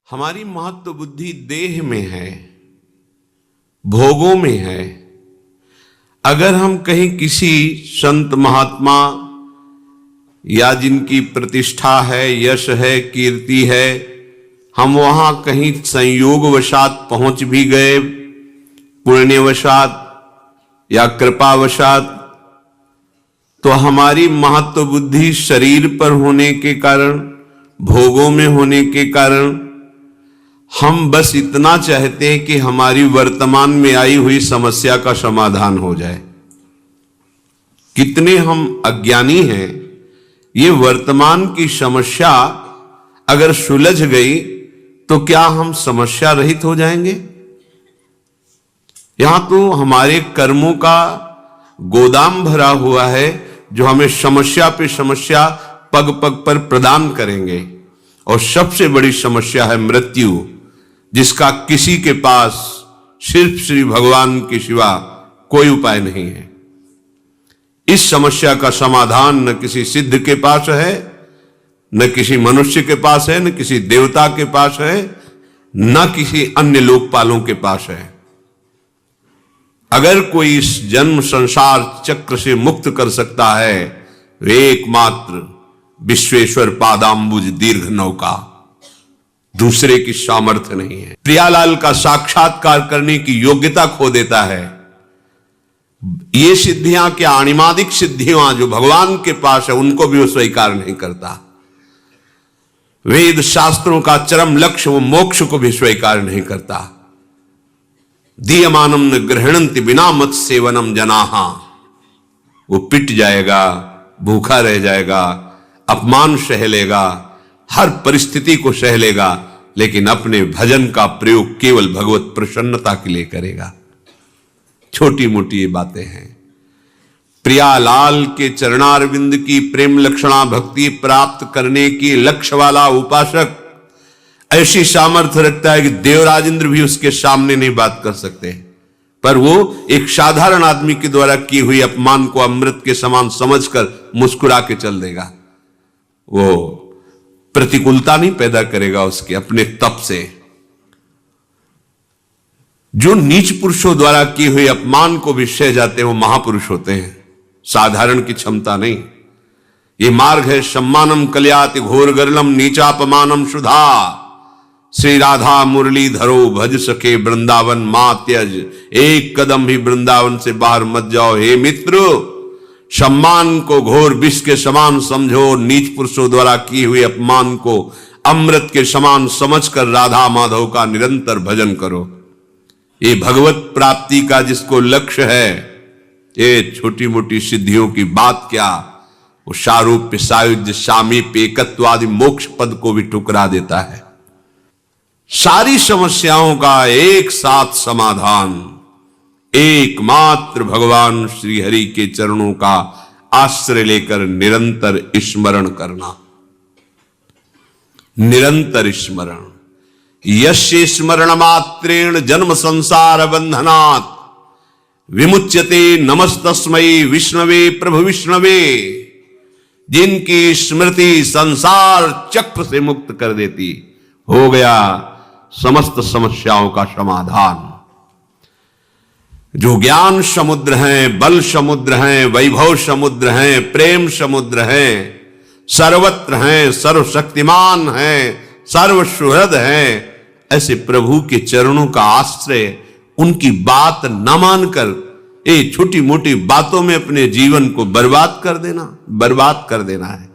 हमारी महत्व बुद्धि देह में है, भोगों में है। अगर हम कहीं किसी संत महात्मा या जिनकी प्रतिष्ठा है, यश है, कीर्ति है, हम वहां कहीं संयोगवशात पहुंच भी गए, पुण्यवशात या कृपावशात, तो हमारी महत्व बुद्धि शरीर पर होने के कारण, भोगों में होने के कारण, हम बस इतना चाहते हैं कि हमारी वर्तमान में आई हुई समस्या का समाधान हो जाए। कितने हम अज्ञानी हैं। ये वर्तमान की समस्या अगर सुलझ गई तो क्या हम समस्या रहित हो जाएंगे? यहां तो हमारे कर्मों का गोदाम भरा हुआ है जो हमें समस्या पे समस्या पग पग पर प्रदान करेंगे। और सबसे बड़ी समस्या है मृत्यु, जिसका किसी के पास सिर्फ श्री भगवान के सिवा कोई उपाय नहीं है। इस समस्या का समाधान न किसी सिद्ध के पास है, न किसी मनुष्य के पास है, न किसी देवता के पास है, न किसी अन्य लोकपालों के पास है। अगर कोई इस जन्म संसार चक्र से मुक्त कर सकता है, वे एकमात्र विश्वेश्वर पादांबुज दीर्घ नौका, दूसरे की सामर्थ्य नहीं है। प्रियालाल का साक्षात्कार करने की योग्यता खो देता है। ये सिद्धियां क्या, अणिमादिक सिद्धियां जो भगवान के पास है, उनको भी वो स्वीकार नहीं करता। वेद शास्त्रों का चरम लक्ष्य, वो मोक्ष को भी स्वीकार नहीं करता। दीयमानम न गृहणंति बिना मत सेवनम जनाहा, वो पिट जाएगा, भूखा रह जाएगा, अपमान सह लेगा, हर परिस्थिति को सह लेगा, लेकिन अपने भजन का प्रयोग केवल भगवत प्रसन्नता के लिए करेगा। छोटी मोटी ये बातें हैं। प्रियालाल के चरणारविंद की प्रेम लक्षणा भक्ति प्राप्त करने की लक्ष्य वाला उपासक ऐसी सामर्थ्य रखता है कि देवराजेंद्र भी उसके सामने नहीं बात कर सकते, पर वो एक साधारण आदमी के द्वारा की हुई अपमान को अमृत के समान समझकर मुस्कुरा के चल देगा। वो प्रतिकूलता नहीं पैदा करेगा उसके अपने तप से। जो नीच पुरुषों द्वारा की हुई अपमान को भी सह जाते हैं, वो महापुरुष होते हैं, साधारण की क्षमता नहीं। ये मार्ग है सम्मानम कल्याति घोर गरलम नीचापमानम सुधा, श्री राधा मुरली धरो भज सके वृंदावन मां त्यज, एक कदम भी वृंदावन से बाहर मत जाओ। हे मित्र, सम्मान को घोर विष के समान समझो, नीच पुरुषों द्वारा की हुई अपमान को अमृत के समान समझकर राधा माधव का निरंतर भजन करो। ये भगवत प्राप्ति का जिसको लक्ष्य है, ये छोटी मोटी सिद्धियों की बात क्या, वो सारूप्य सायुज्य सामीप्य एकत्वादि मोक्ष पद को भी ठुकरा देता है। सारी समस्याओं का एक साथ समाधान एकमात्र भगवान श्री हरि के चरणों का आश्रय लेकर निरंतर स्मरण करना। निरंतर स्मरण। यस्य स्मरण मात्रेण जन्म संसार बंधनात् विमुच्यते नमस्तस्मै विष्णवे प्रभु विष्णवे। जिनकी स्मृति संसार चक्र से मुक्त कर देती, हो गया समस्त समस्याओं का समाधान। जो ज्ञान समुद्र हैं, बल समुद्र हैं, वैभव समुद्र हैं, प्रेम समुद्र हैं, सर्वत्र हैं, सर्वशक्तिमान हैं, सर्वसुहृद हैं, ऐसे प्रभु के चरणों का आश्रय, उनकी बात न मानकर ये छोटी मोटी बातों में अपने जीवन को बर्बाद कर देना है।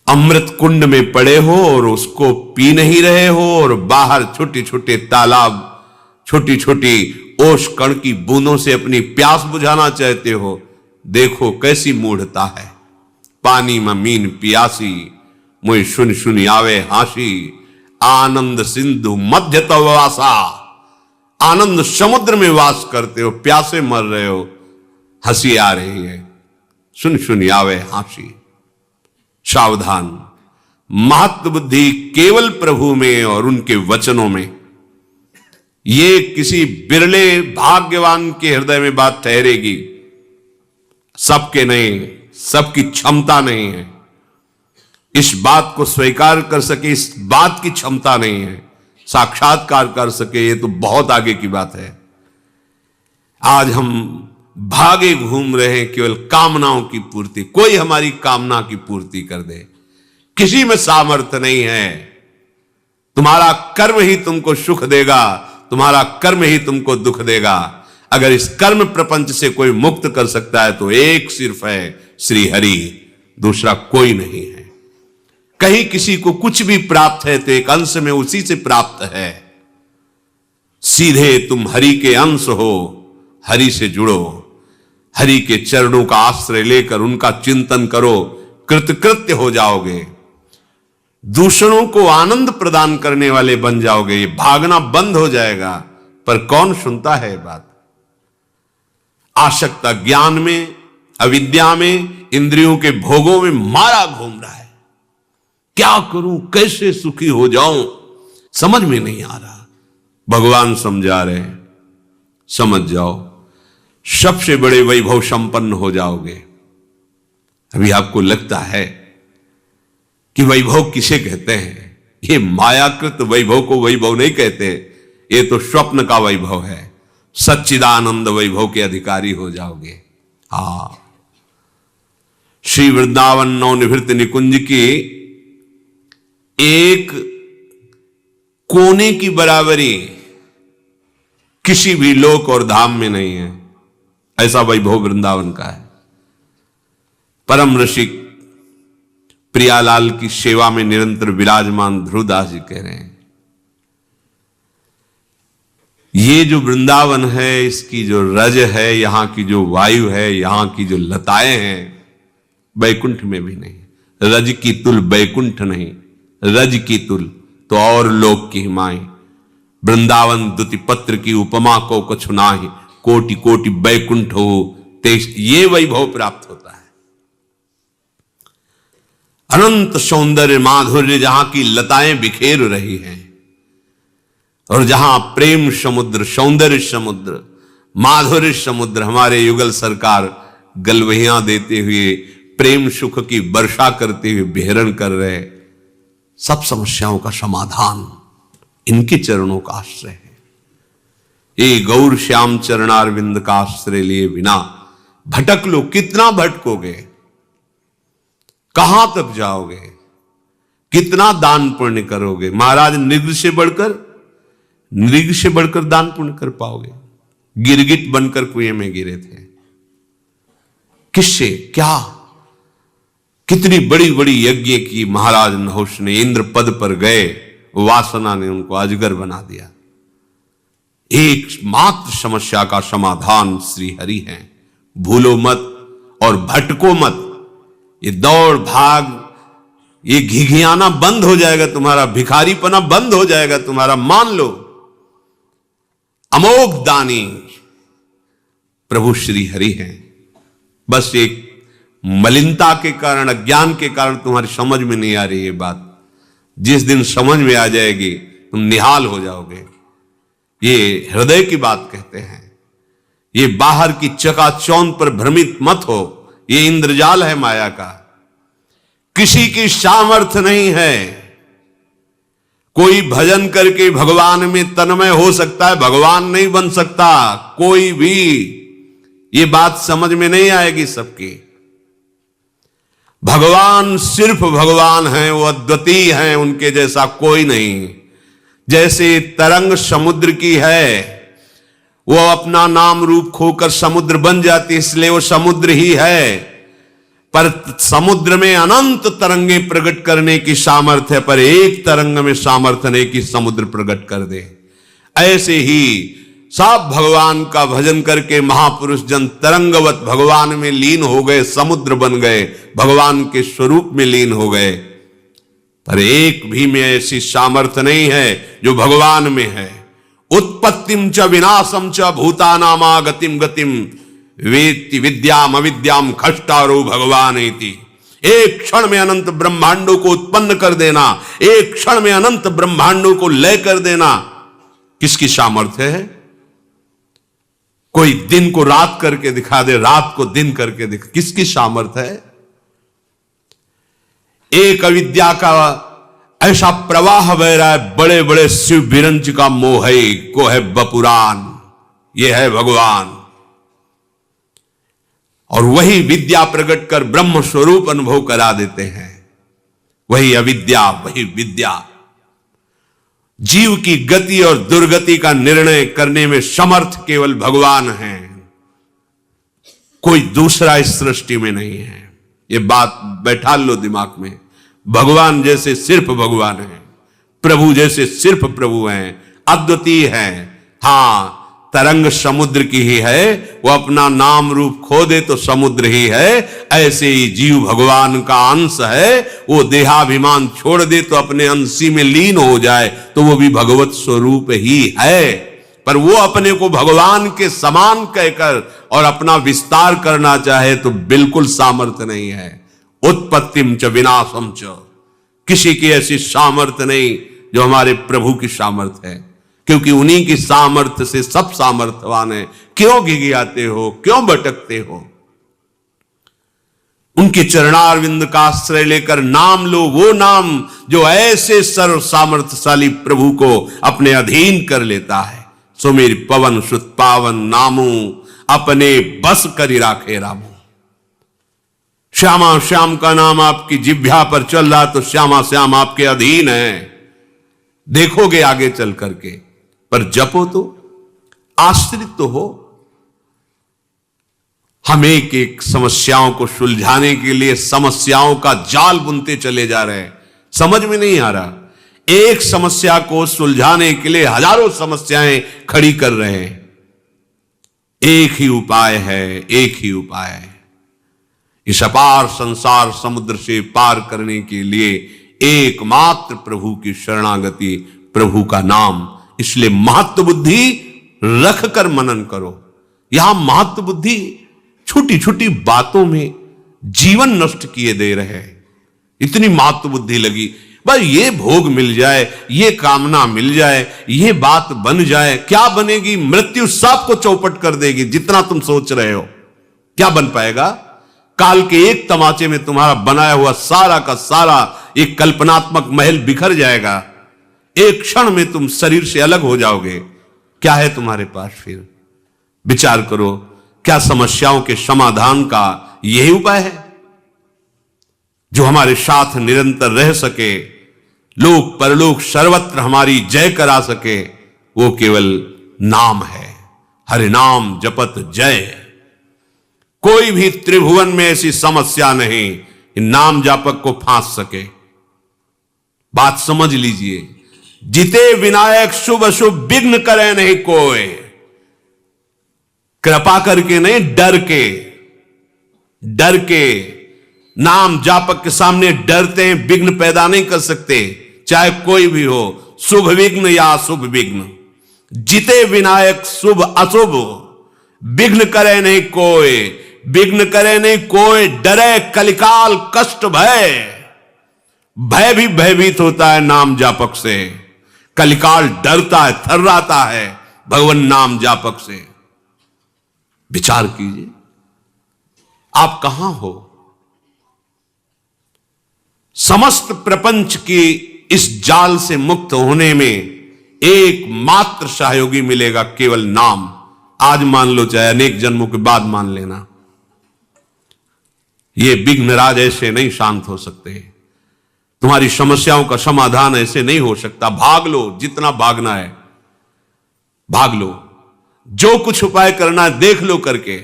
अमृत कुंड में पड़े हो और उसको पी नहीं रहे हो, और बाहर छोटे छोटे तालाब, छोटी छोटी ओस कण की बूंदों से अपनी प्यास बुझाना चाहते हो। देखो कैसी मूढ़ता है। पानी में मीन पियासी, मुझे सुन सुन आवे हासी, आनंद सिंधु मध्य तव वासा। आनंद समुद्र में वास करते हो, प्यासे मर रहे हो, हंसी आ रही है, सुन सुन आवे हासी। सावधान। महत्व बुद्धि केवल प्रभु में और उनके वचनों में। ये किसी बिरले भाग्यवान के हृदय में बात ठहरेगी, सबके नहीं, सबकी क्षमता नहीं है। इस बात को स्वीकार कर सके, इस बात की क्षमता नहीं है, साक्षात्कार कर सके, ये तो बहुत आगे की बात है। आज हम भागे घूम रहे हैं केवल कामनाओं की पूर्ति, कोई हमारी कामना की पूर्ति कर दे, किसी में सामर्थ्य नहीं है। तुम्हारा कर्म ही तुमको सुख देगा, तुम्हारा कर्म ही तुमको दुख देगा। अगर इस कर्म प्रपंच से कोई मुक्त कर सकता है तो एक सिर्फ है श्री हरि, दूसरा कोई नहीं है। कहीं किसी को कुछ भी प्राप्त है तो एक अंश में उसी से प्राप्त है। सीधे तुम हरि के अंश हो, हरि से जुड़ो, हरि के चरणों का आश्रय लेकर उनका चिंतन करो, कृतकृत्य हो जाओगे, दूसरों को आनंद प्रदान करने वाले बन जाओगे। ये भागना बंद हो जाएगा। पर कौन सुनता है बात? आसक्ता ज्ञान में, अविद्या में, इंद्रियों के भोगों में मारा घूम रहा है। क्या करूं, कैसे सुखी हो जाऊं, समझ में नहीं आ रहा। भगवान समझा रहे हैं, समझ जाओ, सबसे बड़े वैभव संपन्न हो जाओगे। अभी आपको लगता है कि वैभव किसे कहते हैं? ये मायाकृत वैभव को वैभव नहीं कहते, ये तो स्वप्न का वैभव है। सच्चिदानंद वैभव के अधिकारी हो जाओगे। हा, श्री वृंदावन नवनिभृत निकुंज की एक कोने की बराबरी किसी भी लोक और धाम में नहीं है। ऐसा वैभव वृंदावन का है। परम रसिक प्रियालाल की सेवा में निरंतर विराजमान ध्रुवदास जी कह रहे हैं, ये जो वृंदावन है, इसकी जो रज है, यहां की जो वायु है, यहां की जो लताएं हैं, बैकुंठ में भी नहीं। रज की तुल बैकुंठ नहीं, रज की तुल तो और लोक की हिमाएं। वृंदावन दुति पत्र की उपमा को कुछ नाही, कोटि कोटि बैकुंठ हो तेज, ये वैभव प्राप्त होता है। अनंत सौंदर्य माधुर्य, जहां की लताएं बिखेर रही हैं, और जहां प्रेम समुद्र, सौंदर्य समुद्र, माधुर्य समुद्र, हमारे युगल सरकार गलवहियां देते हुए प्रेम सुख की वर्षा करते हुए विहरण कर रहे। सब समस्याओं का समाधान इनके चरणों का आश्रय है। ये गौर श्याम चरणारविंद का आश्रय लिए बिना भटक लो, कितना भटकोगे, कहां तक जाओगे, कितना दान पुण्य करोगे? महाराज नृग से बढ़कर दान पुण्य कर पाओगे? गिरगिट बनकर कुएं में गिरे थे, किससे क्या, कितनी बड़ी बड़ी यज्ञ की महाराज नहुष ने, इंद्र पद पर गए, वासना ने उनको अजगर बना दिया। एक मात्र समस्या का समाधान श्री हरि है। भूलो मत और भटको मत। ये दौड़ भाग, ये घिघियाना बंद हो जाएगा तुम्हारा, भिखारीपना बंद हो जाएगा तुम्हारा। मान लो अमोघ दानी प्रभु श्री हरि हैं। बस एक मलिनता के कारण, अज्ञान के कारण तुम्हारी समझ में नहीं आ रही है बात। जिस दिन समझ में आ जाएगी तुम निहाल हो जाओगे। ये हृदय की बात कहते हैं। ये बाहर की चकाचौंध पर भ्रमित मत हो, ये इंद्रजाल है माया का। किसी की सामर्थ्य नहीं है। कोई भजन करके भगवान में तन्मय हो सकता है, भगवान नहीं बन सकता कोई भी। ये बात समझ में नहीं आएगी सबकी। भगवान सिर्फ भगवान हैं, वो अद्वितीय हैं, उनके जैसा कोई नहीं। जैसे तरंग समुद्र की है, वो अपना नाम रूप खोकर समुद्र बन जाती, इसलिए वो समुद्र ही है। पर समुद्र में अनंत तरंगे प्रकट करने की सामर्थ्य है, पर एक तरंग में सामर्थ्य नहीं कि समुद्र प्रकट कर दे। ऐसे ही सब भगवान का भजन करके महापुरुष जन तरंगवत भगवान में लीन हो गए, समुद्र बन गए, भगवान के स्वरूप में लीन हो गए। पर एक भी में ऐसी सामर्थ्य नहीं है जो भगवान में है। उत्पत्तिम च विनाशम च भूतानामा गतिम गतिम वेत्ति विद्याम अविद्याम खष्टारो भगवान इति। एक क्षण में अनंत ब्रह्मांडों को उत्पन्न कर देना, एक क्षण में अनंत ब्रह्मांडों को लय कर देना, किसकी सामर्थ्य है? कोई दिन को रात करके दिखा दे, रात को दिन करके दिखा, किसकी सामर्थ्य है? एक अविद्या का ऐसा प्रवाह बह रहा है, बड़े बड़े शिव बिरंज का मोह है, को है बपुरान, ये है भगवान। और वही विद्या प्रकट कर ब्रह्म स्वरूप अनुभव करा देते हैं। वही अविद्या, वही विद्या। जीव की गति और दुर्गति का निर्णय करने में समर्थ केवल भगवान हैं, कोई दूसरा इस सृष्टि में नहीं है। ये बात बैठा लो दिमाग में। भगवान जैसे सिर्फ भगवान है, प्रभु जैसे सिर्फ प्रभु हैं, अद्वितीय हैं। हां, तरंग समुद्र की ही है, वो अपना नाम रूप खो दे तो समुद्र ही है। ऐसे ही जीव भगवान का अंश है, वो देहाभिमान छोड़ दे तो अपने अंशी में लीन हो जाए तो वो भी भगवत स्वरूप ही है। पर वो अपने को भगवान के समान कहकर और अपना विस्तार करना चाहे तो बिल्कुल सामर्थ्य नहीं है। उत्पत्तिम च विनाशम च, किसी की ऐसी सामर्थ्य नहीं जो हमारे प्रभु की सामर्थ्य है, क्योंकि उन्हीं की सामर्थ्य से सब सामर्थ्यवान है। क्यों गिगियाते हो, क्यों भटकते हो? उनके चरणारविंद का आश्रय लेकर नाम लो, वो नाम जो ऐसे सर्व सामर्थ्यशाली प्रभु को अपने अधीन कर लेता है। सो मेरी पवन सुत पावन नामू, अपने बस करी राखे रामू। श्यामा श्याम का नाम आपकी जिह्वा पर चल रहा तो श्यामा श्याम आपके अधीन है, देखोगे आगे चल करके। पर जपो तो, आश्रित तो हो। हम एक एक समस्याओं को सुलझाने के लिए समस्याओं का जाल बुनते चले जा रहे हैं, समझ में नहीं आ रहा। एक समस्या को सुलझाने के लिए हजारों समस्याएं खड़ी कर रहे हैं। एक ही उपाय है, एक ही उपाय है। इस अपार संसार समुद्र से पार करने के लिए एकमात्र प्रभु की शरणागति, प्रभु का नाम। इसलिए महत्व बुद्धि रख कर मनन करो। यहां महत्व बुद्धि छोटी छोटी बातों में जीवन नष्ट किए दे रहे हैं। इतनी महत्व बुद्धि लगी, बस ये भोग मिल जाए, ये कामना मिल जाए, ये बात बन जाए। क्या बनेगी? मृत्यु सबको चौपट कर देगी। जितना तुम सोच रहे हो क्या बन पाएगा? काल के एक तमाचे में तुम्हारा बनाया हुआ सारा का सारा एक कल्पनात्मक महल बिखर जाएगा। एक क्षण में तुम शरीर से अलग हो जाओगे। क्या है तुम्हारे पास फिर? विचार करो, क्या समस्याओं के समाधान का यही उपाय है जो हमारे साथ निरंतर रह सके, लोक परलोक सर्वत्र हमारी जय करा सके? वो केवल नाम है। हरि नाम जपत जय। कोई भी त्रिभुवन में ऐसी समस्या नहीं नाम जापक को फांस सके। बात समझ लीजिए। जिते विनायक शुभ शुभ विघ्न करे नहीं कोई। कृपा करके नहीं, डर के। डर के नाम जापक के सामने डरते हैं, विघ्न पैदा नहीं कर सकते, चाहे कोई भी हो, शुभ विघ्न या अशुभ विघ्न। जिते विनायक शुभ अशुभ विघ्न करे नहीं कोई। विघ्न करे नहीं कोई, डरे कलिकाल कष्ट भय। भय भी भयभीत होता है नाम जापक से। कलिकाल डरता है, थर्राता है भगवान नाम जापक से। विचार कीजिए, आप कहां हो? समस्त प्रपंच की इस जाल से मुक्त होने में एकमात्र सहयोगी मिलेगा, केवल नाम। आज मान लो, चाहे अनेक जन्मों के बाद मान लेना। ये विघ्नराज ऐसे नहीं शांत हो सकते। तुम्हारी समस्याओं का समाधान ऐसे नहीं हो सकता। भाग लो, जितना भागना है भाग लो। जो कुछ उपाय करना है देख लो करके।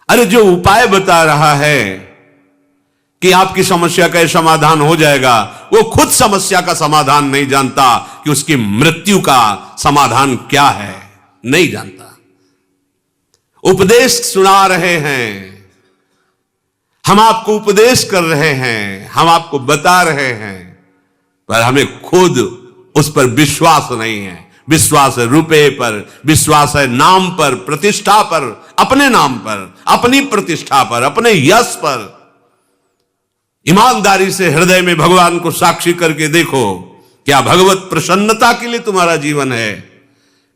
अरे जो उपाय बता रहा है कि आपकी समस्या का समाधान हो जाएगा, वो खुद समस्या का समाधान नहीं जानता कि उसकी मृत्यु का समाधान क्या है, नहीं जानता। उपदेश सुना रहे हैं, हम आपको उपदेश कर रहे हैं, हम आपको बता रहे हैं, पर हमें खुद उस पर विश्वास नहीं है। विश्वास है रुपए पर, विश्वास है नाम पर, प्रतिष्ठा पर, अपने नाम पर, अपनी प्रतिष्ठा पर, अपने यश पर। ईमानदारी से हृदय में भगवान को साक्षी करके देखो, क्या भगवत प्रसन्नता के लिए तुम्हारा जीवन है?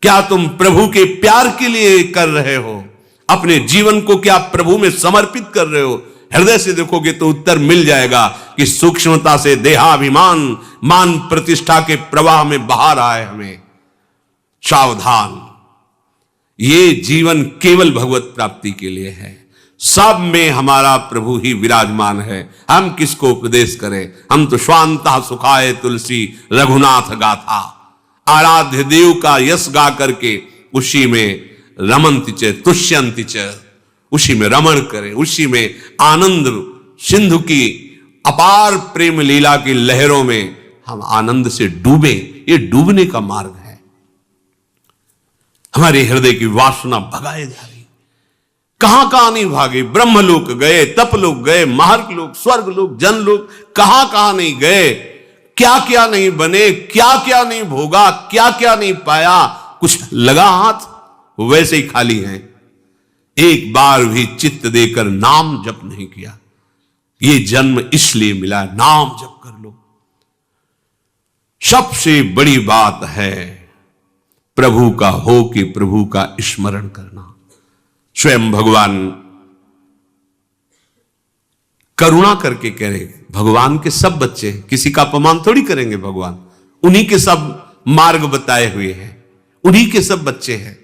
क्या तुम प्रभु के प्यार के लिए कर रहे हो? अपने जीवन को क्या प्रभु में समर्पित कर रहे हो? हृदय से देखोगे तो उत्तर मिल जाएगा कि सूक्ष्मता से देहाभिमान मान प्रतिष्ठा के प्रवाह में बहा रहा है हमें। सावधान, ये जीवन केवल भगवत प्राप्ति के लिए है। सब में हमारा प्रभु ही विराजमान है। हम किसको उपदेश करें? हम तो स्वांता सुखाए तुलसी रघुनाथ गाथा, आराध्य देव का यश गा करके उसी में रमन्ति च तुष्यन्ति च, उसी में रमण करें, उसी में आनंद सिंधु की अपार प्रेम लीला की लहरों में हम आनंद से डूबे। ये डूबने का मार्ग है। हमारे हृदय की वासना भगाए जा रही, कहां कहां नहीं भागे। ब्रह्मलोक गए, तपलोक गए, महर्क लोक, स्वर्ग लोक, जनलोक, कहां कहां नहीं गए, क्या क्या नहीं बने, क्या क्या नहीं भोगा, क्या क्या नहीं पाया। कुछ लगा हाथ, वैसे ही खाली हैं। एक बार भी चित्त देकर नाम जप नहीं किया। ये जन्म इसलिए मिला, नाम जप कर लो। सबसे बड़ी बात है प्रभु का हो कि प्रभु का स्मरण करना। स्वयं भगवान करुणा करके कह रहे, भगवान के सब बच्चे, किसी का अपमान थोड़ी करेंगे भगवान, उन्हीं के सब मार्ग बताए हुए हैं, उन्हीं के सब बच्चे हैं।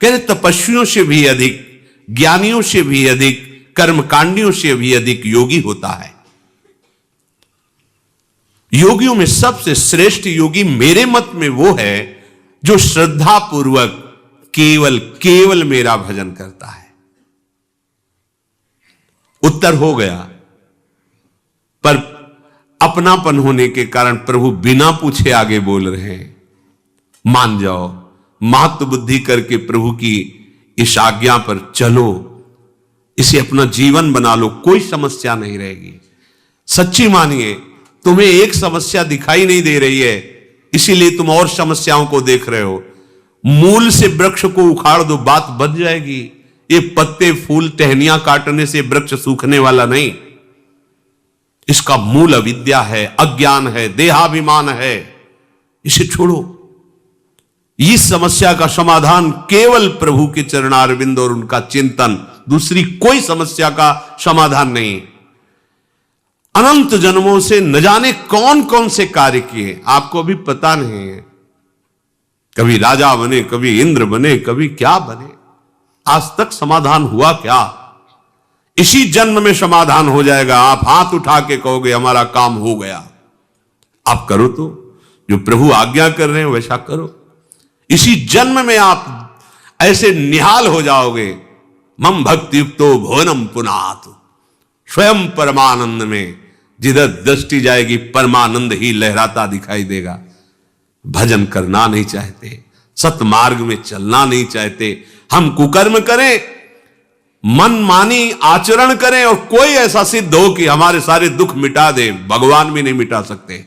कह रहे तपस्वियों से भी अधिक, ज्ञानियों से भी अधिक, कर्मकांडियों से भी अधिक योगी होता है। योगियों में सबसे श्रेष्ठ योगी मेरे मत में वो है जो श्रद्धा पूर्वक केवल केवल मेरा भजन करता है। उत्तर हो गया, पर अपनापन होने के कारण प्रभु बिना पूछे आगे बोल रहे हैं। मान जाओ, महत्व बुद्धि करके प्रभु की इस आज्ञा पर चलो, इसे अपना जीवन बना लो, कोई समस्या नहीं रहेगी। सच्ची मानिए, तुम्हें एक समस्या दिखाई नहीं दे रही है, इसीलिए तुम और समस्याओं को देख रहे हो। मूल से वृक्ष को उखाड़ दो, बात बच जाएगी। ये पत्ते फूल टहनियां काटने से वृक्ष सूखने वाला नहीं। इसका मूल अविद्या है, अज्ञान है, देहाभिमान है। इसे छोड़ो। इस समस्या का समाधान केवल प्रभु के चरणारविंद और उनका चिंतन, दूसरी कोई समस्या का समाधान नहीं। अनंत जन्मों से न जाने कौन कौन से कार्य किए, आपको अभी पता नहीं है। कभी राजा बने, कभी इंद्र बने, कभी क्या बने, आज तक समाधान हुआ क्या? इसी जन्म में समाधान हो जाएगा। आप हाथ उठा के कहोगे हमारा काम हो गया। आप करो तो, जो प्रभु आज्ञा कर रहे हैं वैसा करो। इसी जन्म में आप ऐसे निहाल हो जाओगे। मम भक्ति युक्तो भुवनम पुनात, स्वयं परमानंद में जिधर दृष्टि जाएगी परमानंद ही लहराता दिखाई देगा। भजन करना नहीं चाहते, सतमार्ग में चलना नहीं चाहते, हम कुकर्म करें, मनमानी आचरण करें और कोई ऐसा सिद्ध हो कि हमारे सारे दुख मिटा दे, भगवान भी नहीं मिटा सकते।